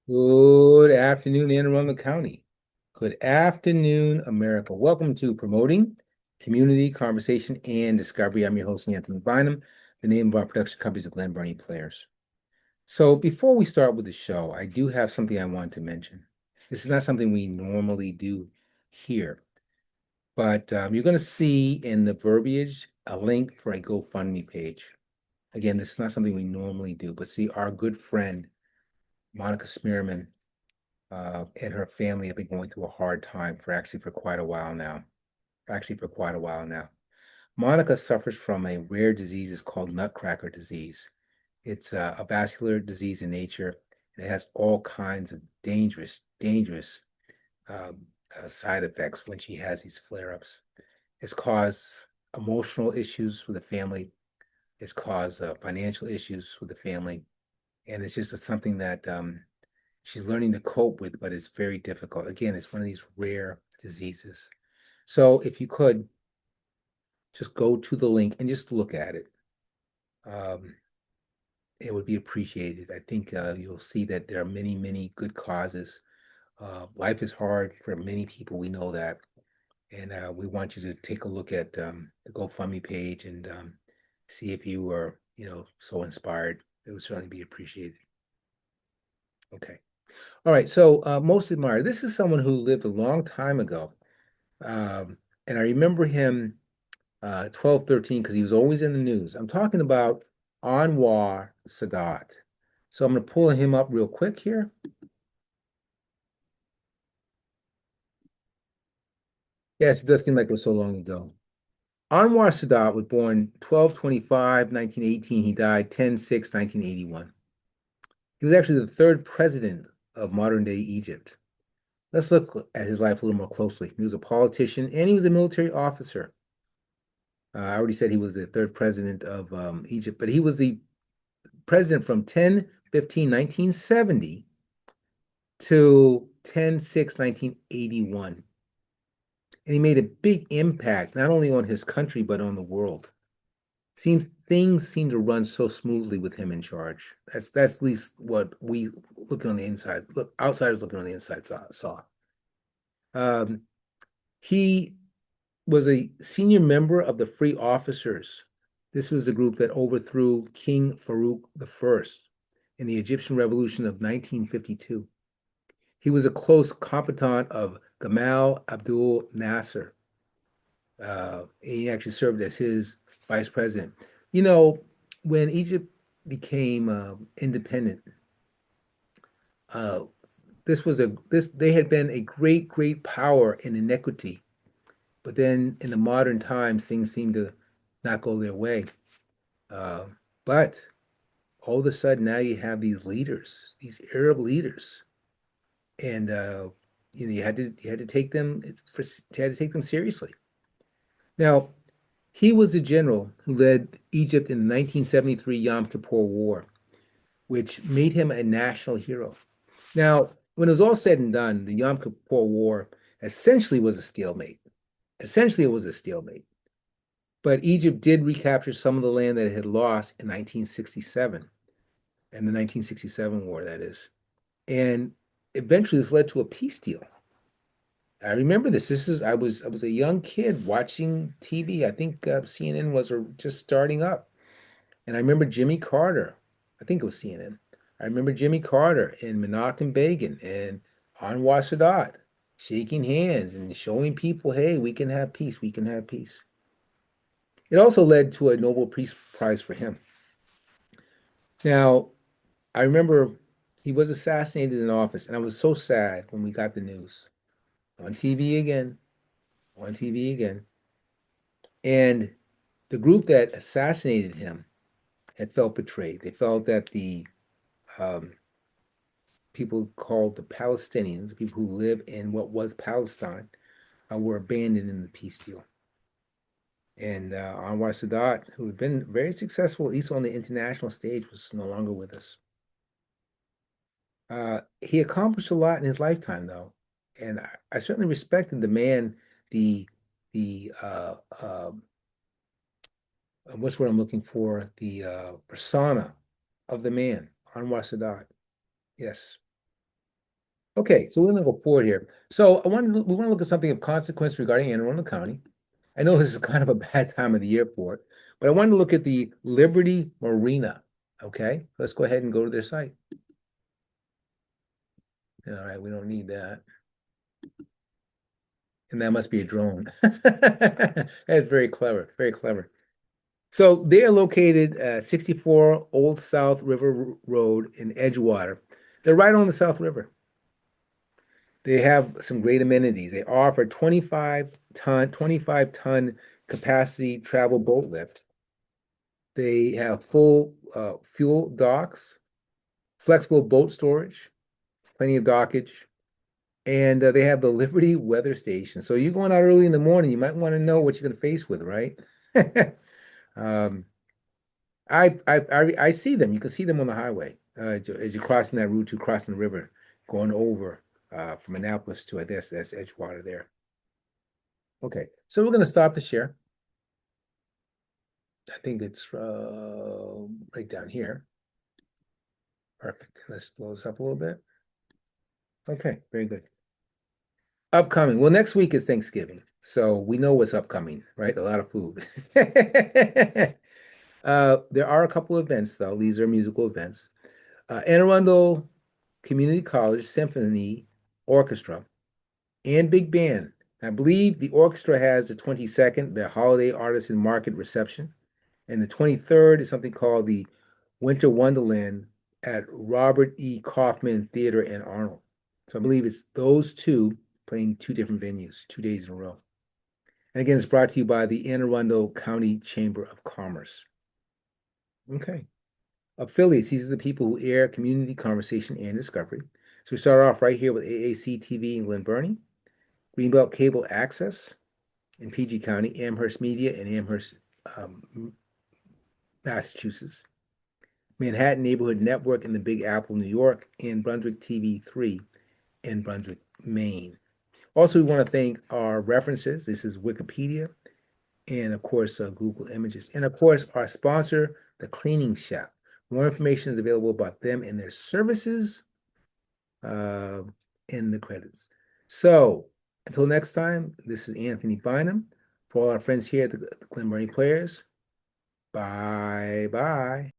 Good afternoon, Anne Arundel County. Good afternoon, America. Welcome to Promoting Community Conversation and Discovery. I'm your host, Anthony Bynum. The name of our production company is the Glen Burnie Players. So before we start with the show, I do have something I want to mention. This is not something we normally do here, but you're going to see in the verbiage a link for a GoFundMe page. Again, this is not something we normally do, but see, our good friend, Monica Smearman, and her family have been going through a hard time for quite a while now. Monica suffers from a rare disease. It's called nutcracker disease. It's a vascular disease in nature. And it has all kinds of dangerous um, side effects when she has these flare-ups. It's caused emotional issues with the family. It's caused financial issues with the family. And it's just something that she's learning to cope with, but it's very difficult. Again, it's one of these rare diseases. So if you could just go to the link and just look at it, um, it would be appreciated. I think you'll see that there are many good causes. Life is hard for many people. We know that. And we want you to take a look at the GoFundMe page and see if you are, so inspired. It would certainly be appreciated. Okay. All right. So most admired. This is someone who lived a long time ago. And I remember him 12, 13 because he was always in the news. I'm talking about Anwar Sadat. So I'm going to pull him up real quick here. Yes, it does seem like it was so long ago. Anwar Sadat was born 12/25, 1918. He died 10/6, 1981. He was actually the third president of modern day Egypt. Let's look at his life a little more closely. He was a politician and he was a military officer. I already said he was the third president of Egypt, but he was the president from 10/15/1970 to 10/6, 1981. And he made a big impact, not only on his country, but on the world. Seems things seem to run so smoothly with him in charge. That's at least what we looking on the inside, look outsiders looking on the inside saw. Um, he was a senior member of the Free Officers. This was the group that overthrew King Farouk I in the Egyptian Revolution of 1952. He was a close confidant of Gamal Abdul Nasser. He actually served as his vice president. You know, when Egypt became independent, uh, this they had been a great power in iniquity, but then in the modern times things seem to not go their way. Uh, but all of a sudden now you have these leaders, these Arab leaders, and you had to take them seriously. Now, he was the general who led Egypt in the 1973 Yom Kippur War, which made him a national hero. Now, when it was all said and done, the Yom Kippur War essentially was a stalemate. Essentially, it was a stalemate. But Egypt did recapture some of the land that it had lost in 1967, and the 1967 war, that is. And eventually, this led to a peace deal. I remember this. I was a young kid watching TV. I think CNN was just starting up, and I remember Jimmy Carter. I think it was CNN. I remember Jimmy Carter and Menachem Begin and Anwar Sadat shaking hands and showing people, "Hey, we can have peace. We can have peace." It also led to a Nobel Peace Prize for him. Now, I remember he was assassinated in office, and I was so sad when we got the news on TV again, on TV again. And the group that assassinated him had felt betrayed. They felt that the um, people called the Palestinians, the people who live in what was Palestine, were abandoned in the peace deal. And Anwar Sadat, who had been very successful, at least on the international stage, was no longer with us. He accomplished a lot in his lifetime, though, and I certainly respected the man, the the what's what I'm looking for, the persona of the man, Anwar Sadat. Yes. Okay, so we're gonna go forward here. So we want to look at something of consequence regarding Anne Arundel County. I know this is kind of a bad time of the year for it, but I wanted to look at the Liberty Marina. Okay, let's go ahead and go to their site. All right, we don't need that. And that must be a drone. That's very clever, very clever. So they are located 64 Old South River Road in Edgewater. They're right on the South River. They have some great amenities. They offer 25 ton capacity travel boat lift. They have full fuel docks, flexible boat storage, plenty of dockage, and they have the Liberty Weather Station. So you're going out early in the morning, you might want to know what you're going to face with, right? um, I see them. You can see them on the highway as you're crossing that route to crossing the river, going over from Annapolis to I guess that's Edgewater there. Okay, so we're going to stop the share. I think it's right down here. Perfect. Let's blow this up a little bit. Okay, very good. Upcoming. Well, next week is Thanksgiving, so we know what's upcoming, right? A lot of food. There are a couple of events, though. These are musical events. Anne Arundel Community College Symphony Orchestra and Big Band. I believe the orchestra has the 22nd, the Holiday Artisan Market Reception, and the 23rd is something called the Winter Wonderland at Robert E. Kaufman Theater in Arnold. So I believe it's those two playing two different venues, 2 days in a row. And again, it's brought to you by the Anne Arundel County Chamber of Commerce. Okay. Affiliates, these are the people who air community conversation and discovery. So we start off right here with AAC TV in Glen Burnie, Greenbelt Cable Access in PG County, Amherst Media in Amherst, Massachusetts, Manhattan Neighborhood Network in the Big Apple, New York, and Brunswick TV3 in Brunswick, Maine. Also, we want to thank our references. This is Wikipedia and, of course, Google Images. And, of course, our sponsor, The Cleaning Shop. More information is available about them and their services uh, in the credits. So, until next time, this is Anthony Bynum. For all our friends here at the Glen Burnie Players, bye-bye.